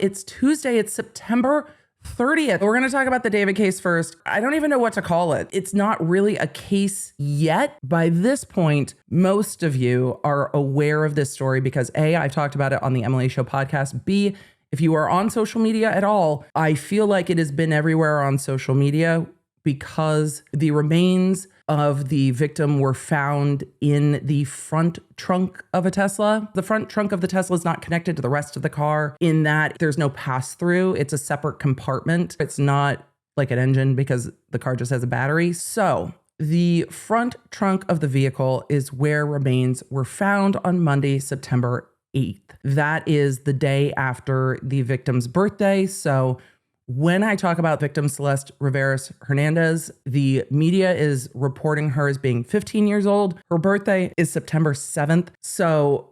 It's Tuesday. It's September 30th. We're going to talk about the David case first. I don't even know what to call it. It's not really a case yet. By this point, most of you are aware of this story because A, I've talked about it on the Emily Show podcast. B, if you are on social media at all, I feel like it has been everywhere on social media because the remains of the victim were found in the front trunk of a Tesla. The front trunk of the Tesla is not connected to the rest of the car in that there's no pass-through. It's a separate compartment. It's not like an engine because the car just has a battery. So the front trunk of the vehicle is where remains were found on Monday, September 8th. That is the day after the victim's birthday. So when I talk about victim Celeste River Hernandez, the media is reporting her as being 15 years old. Her birthday is September 7th. So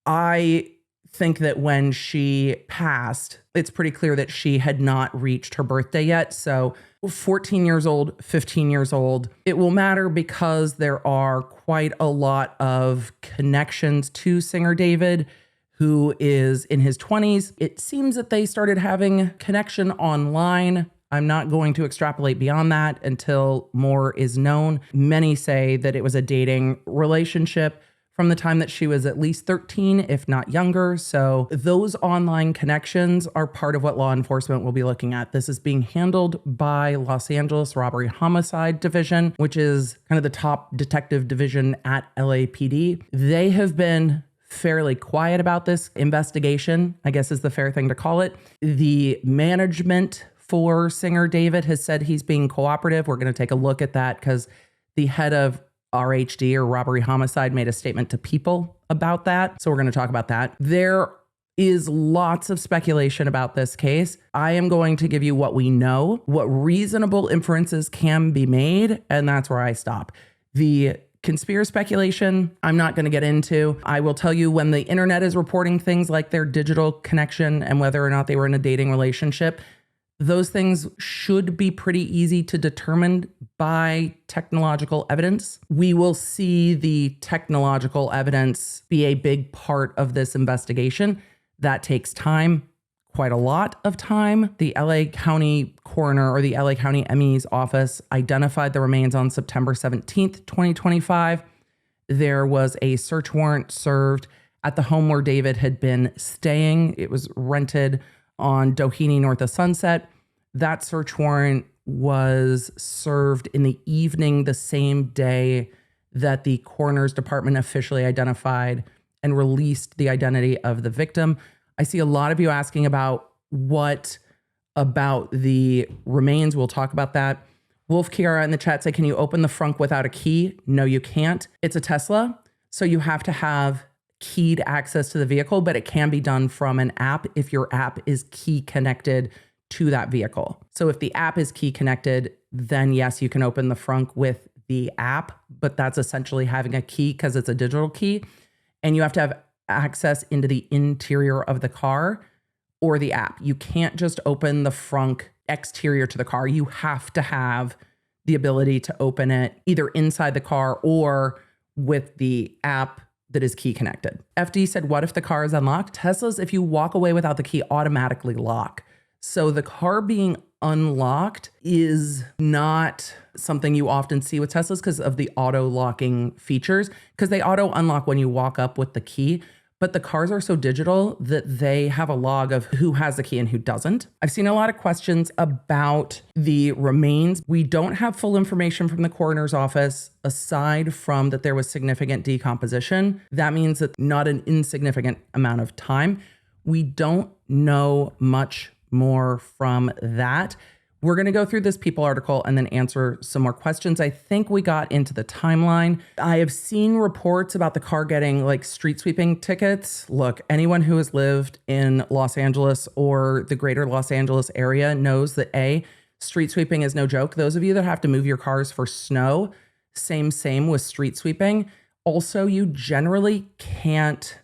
I think that when she passed, it's pretty clear that she had not reached her birthday yet. So 14 years old, 15 years old, it will matter because there are quite a lot of connections to singer David, who is in his 20s. It seems that they started having connection online. I'm not going to extrapolate beyond that until more is known. Many say that it was a dating relationship from the time that she was at least 13, if not younger. So those online connections are part of what law enforcement will be looking at. This is being handled by Los Angeles Robbery Homicide Division, which is kind of the top detective division at LAPD. They have been fairly quiet about this investigation, I guess is the fair thing to call it. The management for singer David has said he's being cooperative. We're going to take a look at that because the head of RHD or robbery homicide made a statement to People about that. So we're going to talk about that. There is lots of speculation about this case. I am going to give you what we know, what reasonable inferences can be made, and that's where I stop. The conspiracy speculation, I'm not going to get into. I will tell you when the internet is reporting things like their digital connection and whether or not they were in a dating relationship, those things should be pretty easy to determine by technological evidence. We will see the technological evidence be a big part of this investigation. That takes time, quite a lot of time. The LA County Coroner or the LA County ME's office identified the remains on September 17th, 2025. There was a search warrant served at the home where David had been staying. It was rented on Doheny north of Sunset. That search warrant was served in the evening the same day that the coroner's department officially identified and released the identity of the victim. I see a lot of you asking about what about the remains. We'll talk about that. Wolf Kiara in the chat said, can you open the frunk without a key? No, you can't. It's a Tesla, so you have to have keyed access to the vehicle, but it can be done from an app if your app is key connected to that vehicle. So if the app is key connected, then yes, you can open the frunk with the app, but that's essentially having a key because it's a digital key, and you have to have access into the interior of the car or the app. You can't just open the frunk exterior to the car. You have to have the ability to open it either inside the car or with the app that is key connected. FD said, what if the car is unlocked? Teslas, if you walk away without the key, automatically lock. So the car being unlocked is not something you often see with Teslas because of the auto locking features, because they auto unlock when you walk up with the key. But the cars are so digital that they have a log of who has the key and who doesn't. I've seen a lot of questions about the remains. We don't have full information from the coroner's office aside from that there was significant decomposition. That means that not an insignificant amount of time. We don't know much more from that. We're going to go through this People article and then answer some more questions. I think we got into the timeline. I have seen reports about the car getting like street sweeping tickets. Look, anyone who has lived in Los Angeles or the greater Los Angeles area knows that street sweeping is no joke. Those of you that have to move your cars for snow, same with street sweeping. Also, you generally can't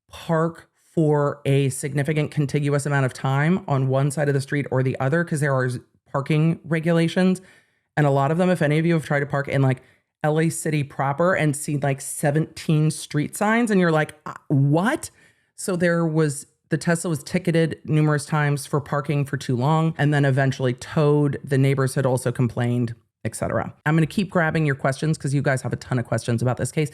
park for a significant contiguous amount of time on one side of the street or the other because there are parking regulations. And a lot of them, if any of you have tried to park in like LA City proper and seen like 17 street signs and you're like, what? So there was The Tesla was ticketed numerous times for parking for too long and then eventually towed. The neighbors had also complained, etc. I'm going to keep grabbing your questions because you guys have a ton of questions about this case,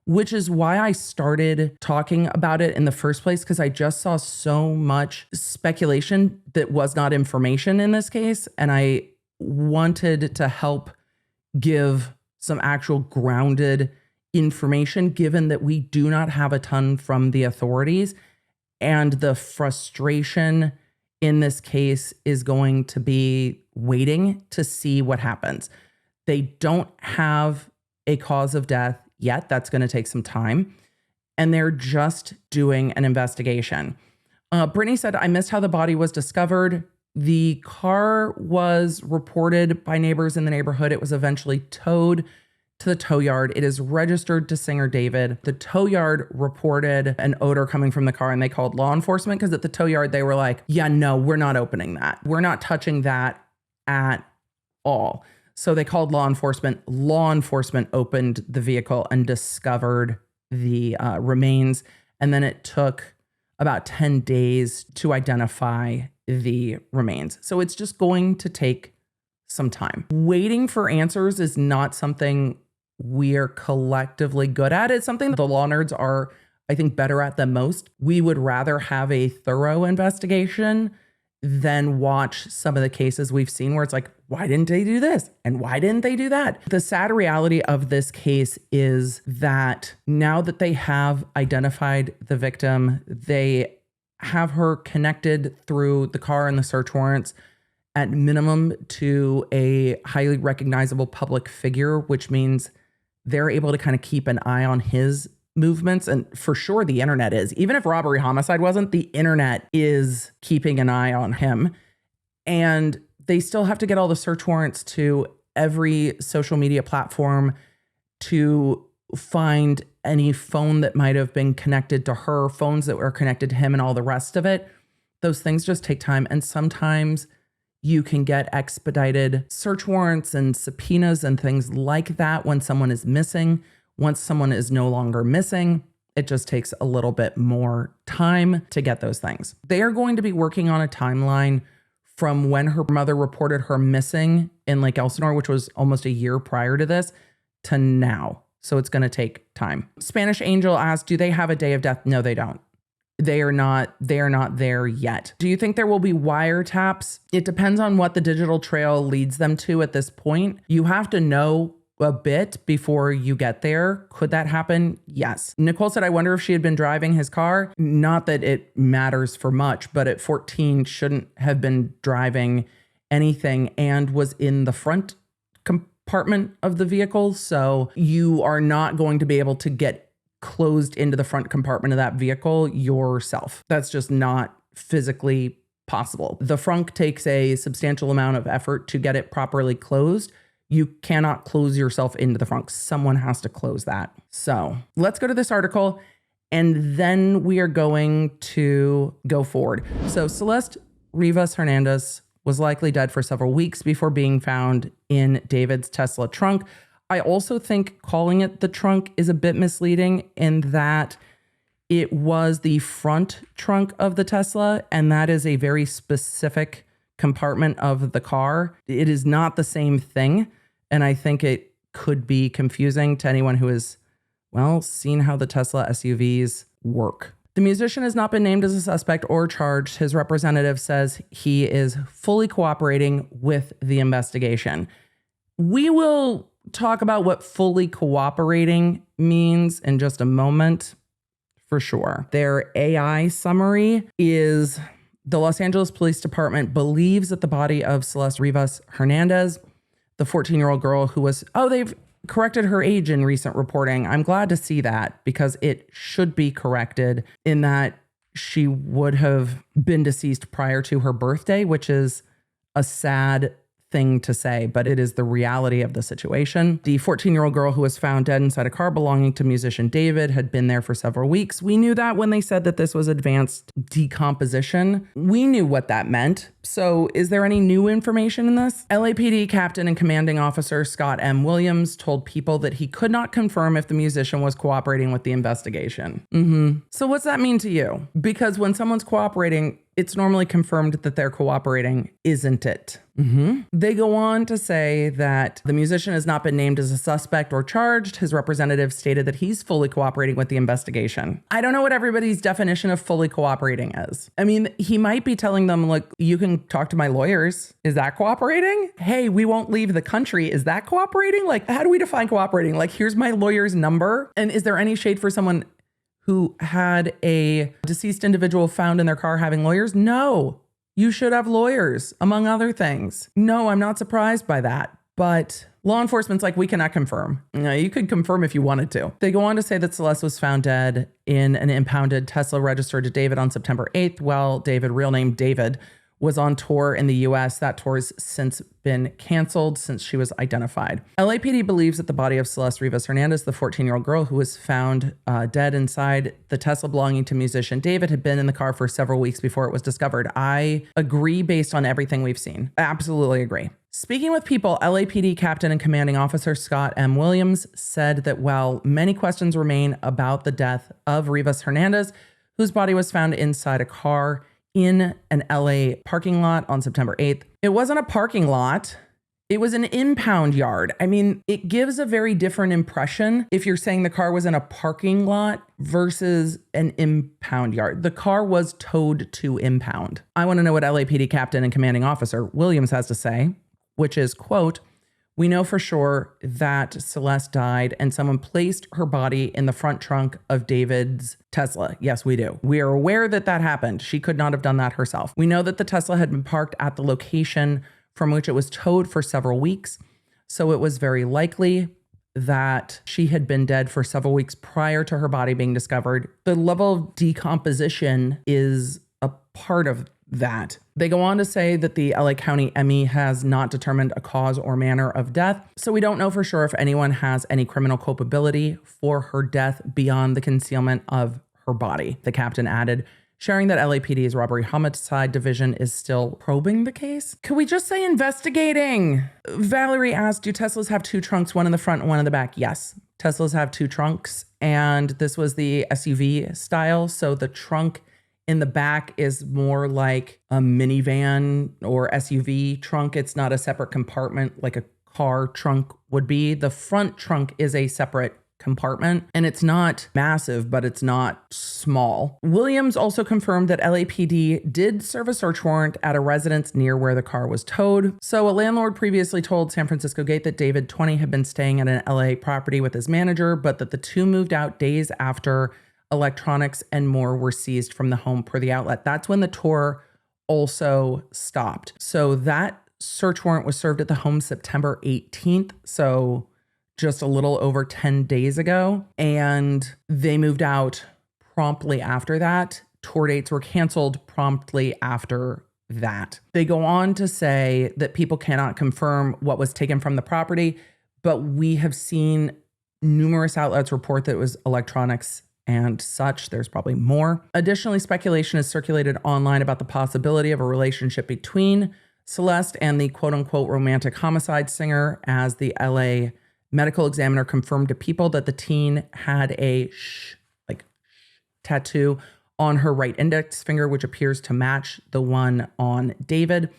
which is why I started talking about it in the first place, because I just saw so much speculation that was not information in this case. And I wanted to help give some actual grounded information, given that we do not have a ton from the authorities. And the frustration in this case is going to be waiting to see what happens. They don't have a cause of death yet. That's going to take some time. And they're just doing an investigation. Brittany said, I missed how the body was discovered. The car was reported by neighbors in the neighborhood. It was eventually towed to the tow yard. It is registered to Singer David. The tow yard reported an odor coming from the car and they called law enforcement because at the tow yard, they were like, yeah, no, we're not opening that. We're not touching that at all. So they called law enforcement. Law enforcement opened the vehicle and discovered the remains. And then it took about 10 days to identify the remains. So it's just going to take some time. Waiting for answers is not something we are collectively good at. It's something that the law nerds are, I think, better at than most. We would rather have a thorough investigation than watch some of the cases we've seen where it's like, why didn't they do this? And why didn't they do that? The sad reality of this case is that now that they have identified the victim, they have her connected through the car and the search warrants at minimum to a highly recognizable public figure, which means they're able to kind of keep an eye on his movements. And for sure, the internet is. Even if robbery homicide wasn't, the internet is keeping an eye on him. And they still have to get all the search warrants to every social media platform to find any phone that might have been connected to her, phones that were connected to him, and all the rest of it. Those things just take time. And sometimes you can get expedited search warrants and subpoenas and things like that when someone is missing. Once someone is no longer missing, it just takes a little bit more time to get those things. They are going to be working on a timeline from when her mother reported her missing in Lake Elsinore, which was almost a year prior to this, to now. So it's going to take time. Spanish Angel asked, do they have a day of death? No, they don't. They are not there yet. Do you think there will be wiretaps? It depends on what the digital trail leads them to at this point. You have to know a bit before you get there. Could that happen? Yes. Nicole said, I wonder if she had been driving his car. Not that it matters for much, but at 14 shouldn't have been driving anything and was in the front compartment of the vehicle. So you are not going to be able to get closed into the front compartment of that vehicle yourself. That's just not physically possible. The frunk takes a substantial amount of effort to get it properly closed. You cannot close yourself into the frunk. Someone has to close that. So let's go to this article and then we are going to go forward. So Celeste River Hernandez was likely dead for several weeks before being found in David's Tesla trunk. I also think calling it the trunk is a bit misleading in that it was the front trunk of the Tesla, and that is a very specific compartment of the car. It is not the same thing, and I think it could be confusing to anyone who has, well, seen how the Tesla SUVs work. The musician has not been named as a suspect or charged. His representative says he is fully cooperating with the investigation. We will talk about what fully cooperating means in just a moment, for sure. Their AI summary is the Los Angeles Police Department believes that the body of Celeste River Hernandez, the 14-year-old girl who was, they've corrected her age in recent reporting. I'm glad to see that because it should be corrected in that she would have been deceased prior to her birthday, which is a sad thing to say, but it is the reality of the situation. The 14-year-old girl who was found dead inside a car belonging to musician David had been there for several weeks. We knew that when they said that this was advanced decomposition. We knew what that meant. So is there any new information in this? LAPD Captain and Commanding Officer Scott M. Williams told People that he could not confirm if the musician was cooperating with the investigation. So what's that mean to you? Because when someone's cooperating, it's normally confirmed that they're cooperating, isn't it? They go on to say that the musician has not been named as a suspect or charged. His representative stated that he's fully cooperating with the investigation. I don't know what everybody's definition of fully cooperating is. I mean, he might be telling them, like, you can talk to my lawyers. Is that cooperating? Hey, we won't leave the country. Is that cooperating? Like, how do we define cooperating? Like, here's my lawyer's number. And is there any shade for someone who had a deceased individual found in their car having lawyers? No. You should have lawyers, among other things. No, I'm not surprised by that. But law enforcement's like, we cannot confirm. You could confirm if you wanted to. They go on to say that Celeste was found dead in an impounded Tesla registered to David on September 8th, while David, real name David, was on tour in the US. That tour has since been canceled since she was identified. LAPD believes that the body of Celeste River Hernandez, the 14-year-old girl who was found dead inside the Tesla belonging to musician David, had been in the car for several weeks before it was discovered. I agree based on everything we've seen. I absolutely agree. Speaking with People, LAPD Captain and Commanding Officer Scott M. Williams said that while many questions remain about the death of Rivas Hernandez, whose body was found inside a car in an LA parking lot on September 8th. It wasn't a parking lot. It was an impound yard. I mean, it gives a very different impression if you're saying the car was in a parking lot versus an impound yard. The car was towed to impound. I want to know what LAPD Captain and Commanding Officer Williams has to say, which is, quote, "We know for sure that Celeste died and someone placed her body in the front trunk of David's Tesla." Yes, we do. We are aware that that happened. She could not have done that herself. We know that the Tesla had been parked at the location from which it was towed for several weeks. So it was very likely that she had been dead for several weeks prior to her body being discovered. The level of decomposition is a part of that. They go on to say that the LA County ME has not determined a cause or manner of death, so we don't know for sure if anyone has any criminal culpability for her death beyond the concealment of her body. The captain added, sharing that LAPD's robbery homicide division is still probing the case. Could we just say investigating? Valerie asked, do Teslas have two trunks, one in the front and one in the back? Yes, Teslas have two trunks, and this was the SUV style, so the trunk in the back is more like a minivan or SUV trunk. It's not a separate compartment like a car trunk would be. The front trunk is a separate compartment, and it's not massive, but it's not small. Williams also confirmed that LAPD did serve a search warrant at a residence near where the car was towed. So a landlord previously told San Francisco Gate that David, 20, had been staying at an LA property with his manager, but that the two moved out days after electronics and more were seized from the home, per the outlet. That's when the tour also stopped. So that search warrant was served at the home September 18th. So just a little over 10 days ago. And they moved out promptly after that. Tour dates were canceled promptly after that. They go on to say that People cannot confirm what was taken from the property, but we have seen numerous outlets report that it was electronics and such. There's probably more. Additionally, speculation is circulated online about the possibility of a relationship between Celeste and the quote unquote romantic homicide singer, as the LA medical examiner confirmed to People that the teen had a tattoo on her right index finger, which appears to match the one on David.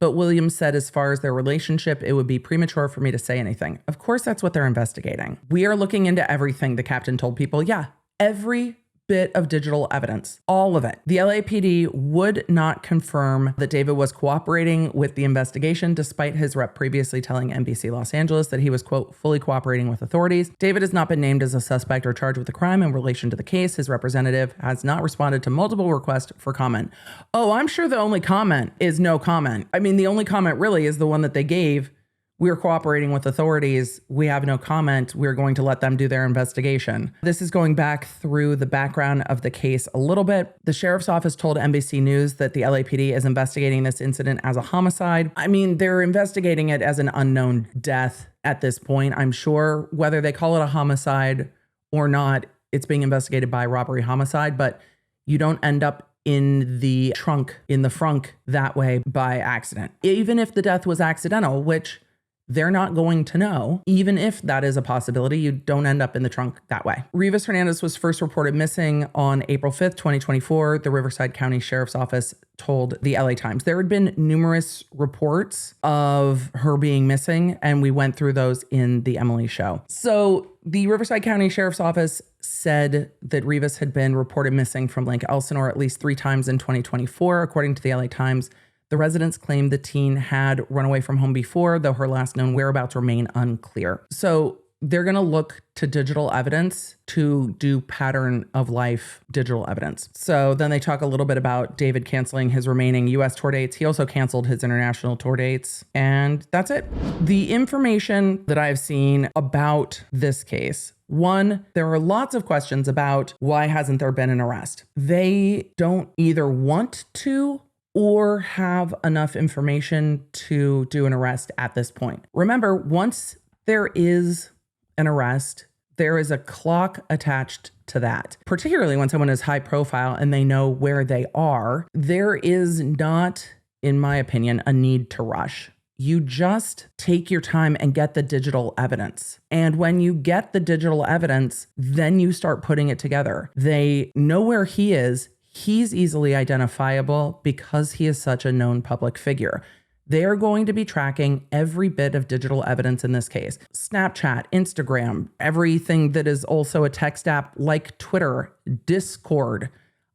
But Williams said, as far as their relationship, it would be premature for me to say anything. Of course, that's what they're investigating. We are looking into everything, the captain told People. Yeah, every bit of digital evidence, all of it. The LAPD would not confirm that David was cooperating with the investigation, despite his rep previously telling NBC Los Angeles that he was, quote, fully cooperating with authorities. David has not been named as a suspect or charged with a crime in relation to the case. His representative has not responded to multiple requests for comment. Oh, I'm sure the only comment is no comment. I mean, the only comment really is the one that they gave. We're cooperating with authorities. We have no comment. We're going to let them do their investigation. This is going back through the background of the case a little bit. The sheriff's office told NBC News that the LAPD is investigating this incident as a homicide. I mean, they're investigating it as an unknown death at this point. I'm sure whether they call it a homicide or not, it's being investigated by robbery homicide, but you don't end up in the frunk that way by accident. Even if the death was accidental, which they're not going to know. Even if that is a possibility, you don't end up in the trunk that way. Rivas Hernandez was first reported missing on April 5th, 2024. The Riverside County Sheriff's Office told the LA Times. There had been numerous reports of her being missing, and we went through those in the Emily show. So the Riverside County Sheriff's Office said that Rivas had been reported missing from Lake Elsinore at least 3 times in 2024, according to the LA Times. The residents claimed the teen had run away from home before, though her last known whereabouts remain unclear. So they're going to look to digital evidence to do pattern of life digital evidence. So then they talk a little bit about David canceling his remaining U.S. tour dates. He also canceled his international tour dates. And that's it. The information that I've seen about this case. One, there are lots of questions about why hasn't there been an arrest. They don't either want to or have enough information to do an arrest at this point. Remember, once there is an arrest, there is a clock attached to that. Particularly when someone is high profile and they know where they are, there is not, in my opinion, a need to rush. You just take your time and get the digital evidence. And when you get the digital evidence, then you start putting it together. They know where he is. He's easily identifiable because he is such a known public figure. They are going to be tracking every bit of digital evidence in this case. Snapchat, Instagram, everything that is also a text app like Twitter, Discord.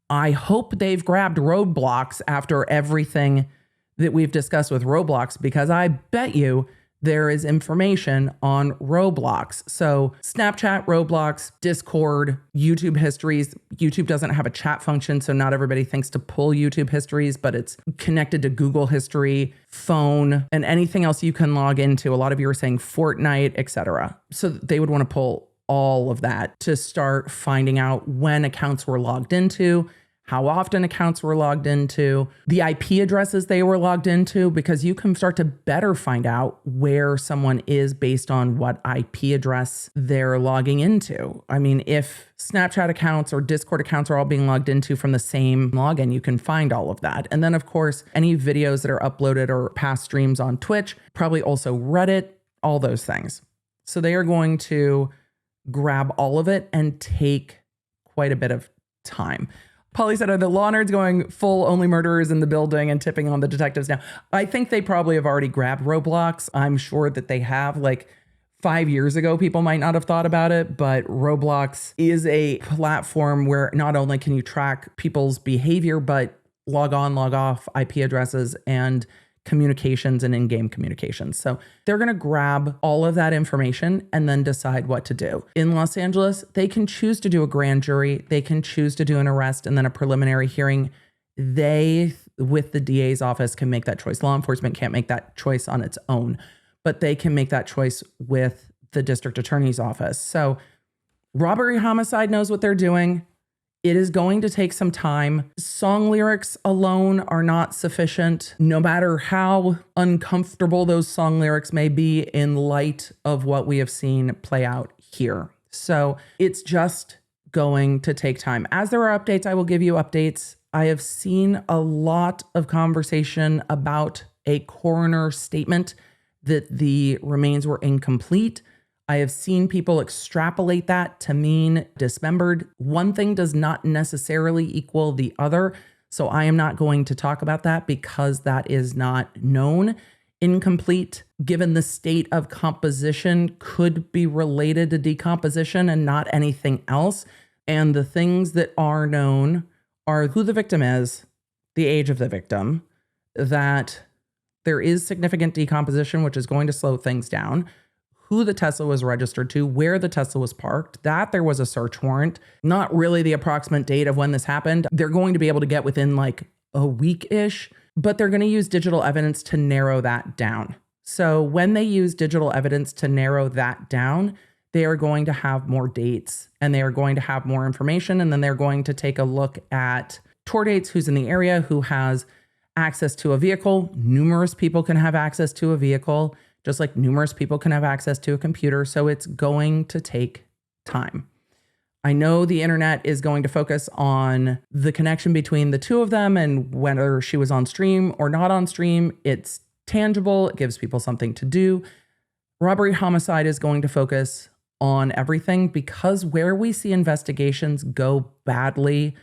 I hope they've grabbed Roblox after everything that we've discussed with Roblox, because I bet you there is information on Roblox. So Snapchat, Roblox, Discord, YouTube histories. YouTube doesn't have a chat function, so not everybody thinks to pull YouTube histories, but it's connected to Google history, phone, and anything else you can log into. A lot of you are saying Fortnite, etc. So they would want to pull all of that to start finding out when accounts were logged into, how often accounts were logged into, the IP addresses they were logged into, because you can start to better find out where someone is based on what IP address they're logging into. I mean, if Snapchat accounts or Discord accounts are all being logged into from the same login, you can find all of that. And then, of course, any videos that are uploaded or past streams on Twitch, probably also Reddit, all those things. So they are going to grab all of it and take quite a bit of time. Polly said, are the law nerds going full only murderers in the building and tipping on the detectives now? I think they probably have already grabbed Roblox. I'm sure that they have. Like 5 years ago, people might not have thought about it, but Roblox is a platform where not only can you track people's behavior, but log on, log off IP addresses and communications and in-game communications. So they're going to grab all of that information and then decide what to do. In Los Angeles, they can choose to do a grand jury. They can choose to do an arrest and then a preliminary hearing. They, with the DA's office, can make that choice. Law enforcement can't make that choice on its own, but they can make that choice with the district attorney's office. So robbery homicide knows what they're doing. It is going to take some time. Song lyrics alone are not sufficient, no matter how uncomfortable those song lyrics may be in light of what we have seen play out here. So it's just going to take time. As there are updates, I will give you updates. I have seen a lot of conversation about a coroner statement that the remains were incomplete. I have seen people extrapolate that to mean dismembered. One thing does not necessarily equal the other. So I am not going to talk about that because that is not known. Incomplete, given the state of composition, could be related to decomposition and not anything else. And the things that are known are who the victim is, the age of the victim, that there is significant decomposition, which is going to slow things down, who the Tesla was registered to, where the Tesla was parked, that there was a search warrant, not really the approximate date of when this happened. They're going to be able to get within like a week-ish, but they're going to use digital evidence to narrow that down. So when they use digital evidence to narrow that down, they are going to have more dates and they are going to have more information. And then they're going to take a look at tour dates, who's in the area, who has access to a vehicle. Numerous people can have access to a vehicle, just like numerous people can have access to a computer. So it's going to take time. I know the internet is going to focus on the connection between the two of them and whether she was on stream or not on stream. It's tangible. It gives people something to do. Robbery homicide is going to focus on everything, because where we see investigations go badly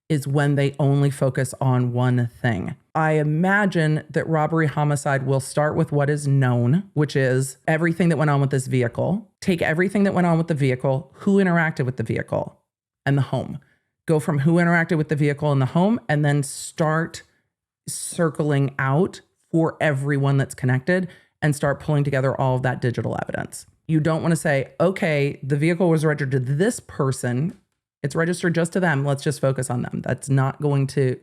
is when they only focus on one thing. I imagine that robbery homicide will start with what is known, which is everything that went on with this vehicle. Take everything that went on with the vehicle, who interacted with the vehicle, and the home. Go from who interacted with the vehicle and the home, and then start circling out for everyone that's connected and start pulling together all of that digital evidence. You don't want to say, okay, the vehicle was registered to this person. It's registered just to them. Let's just focus on them. That's not going to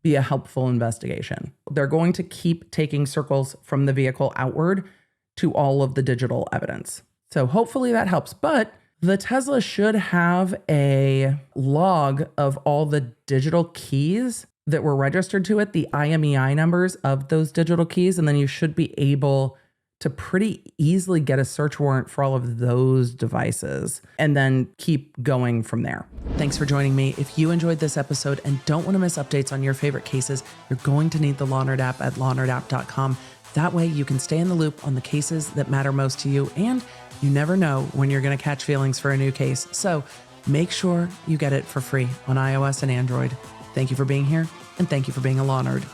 be a helpful investigation. They're going to keep taking circles from the vehicle outward to all of the digital evidence. So hopefully that helps. But the Tesla should have a log of all the digital keys that were registered to it, the IMEI numbers of those digital keys. And then you should be able to pretty easily get a search warrant for all of those devices and then keep going from there. Thanks for joining me. If you enjoyed this episode and don't want to miss updates on your favorite cases, you're going to need the Law Nerd app at lawnerdapp.com. That way you can stay in the loop on the cases that matter most to you, and you never know when you're going to catch feelings for a new case. So make sure you get it for free on iOS and Android. Thank you for being here, and thank you for being a Law Nerd.